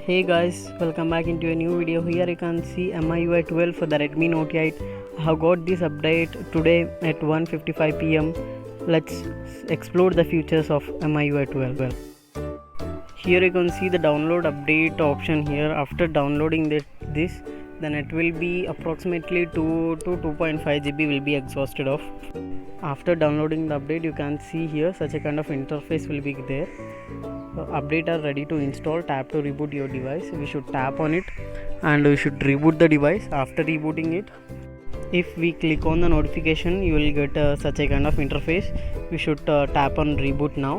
Hey guys, welcome back into a new video. Here you can see MIUI 12 for the Redmi Note 8. I have got this update today at 1:55 p.m. Let's explore the features of MIUI 12. Here you can see the download update option here. After downloading this, then it will be approximately 2 to 2.5 GB will be exhausted of. After downloading the update, you can see here such a kind of interface will be there. Update are ready to install. Tap to reboot your device. We should tap on it and we should reboot the device. After rebooting it, if we click on the notification, you will get such a kind of interface. We should tap on reboot now.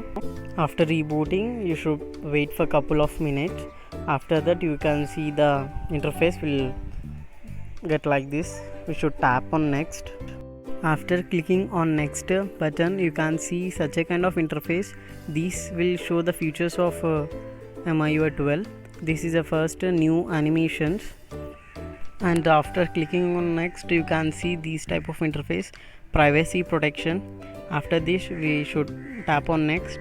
After rebooting, you should wait for a couple of minutes. After that, you can see the interface will get like this. We should tap on next. After clicking on next button, you can see such a kind of interface. This will show the features of MIUI 12. This is the first new animations, and after clicking on next, you can see this type of interface, privacy protection. After this, we should tap on next.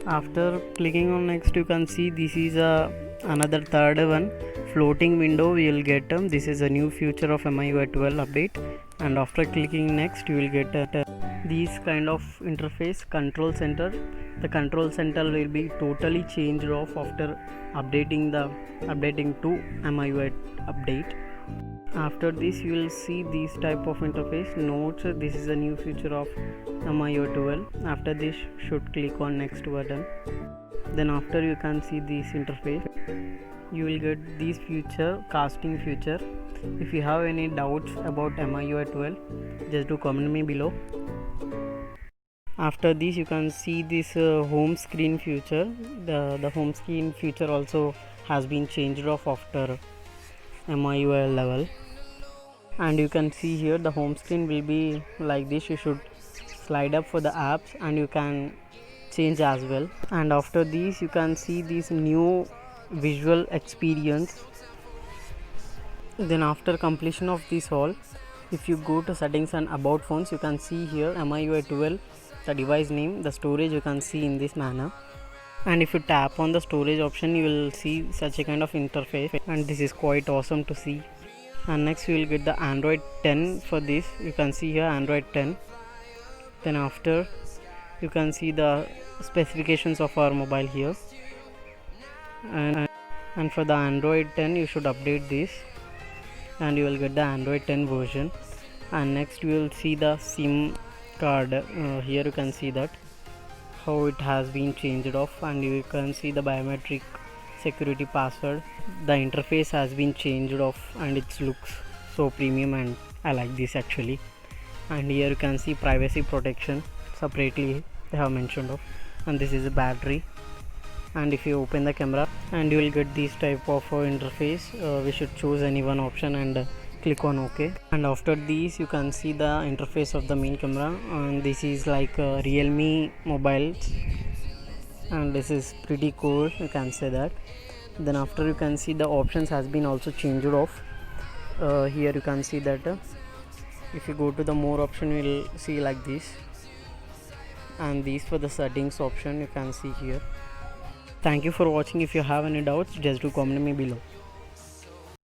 After clicking on next, you can see this is another third one, floating window we will get. This is a new feature of MIUI 12 update, and after clicking next, you will get this kind of interface, control center. The control center will be totally changed off after updating to MIUI update. After this, you will see this type of interface, notes. This is a new feature of MIUI 12. After this, should click on next button. Then after, you can see this interface. You will get this feature, casting feature. If you have any doubts about MIUI 12, just do comment me below. After this, you can see this home screen feature. The home screen feature also has been changed off after MIUI level, and you can see here the home screen will be like this. You should slide up for the apps and you can change as well. And after this, you can see this new visual experience. Then after completion of this all, if you go to settings and about phones, you can see here MIUI 12, the device name, the storage you can see in this manner. And if you tap on the storage option, you will see such a kind of interface, and this is quite awesome to see. And next you will get the Android 10 for this. You can see here Android 10. Then after, you can see the specifications of our mobile here, and for the Android 10 you should update this and you will get the Android 10 version. And next you will see the SIM card. Here you can see that how it has been changed off, and you can see the biometric security password. The interface has been changed off and it looks so premium, and I like this actually. And here you can see privacy protection separately they have mentioned of, and this is a battery. And if you open the camera, and you will get this type of interface. We should choose any one option and click on OK. And after this, you can see the interface of the main camera, and this is like Realme mobiles, and this is pretty cool, you can say that. Then after, you can see the options has been also changed off. Here you can see that if you go to the more option, you will see like this, and these for the settings option you can see here. Thank you for watching. If you have any doubts, just do comment me below.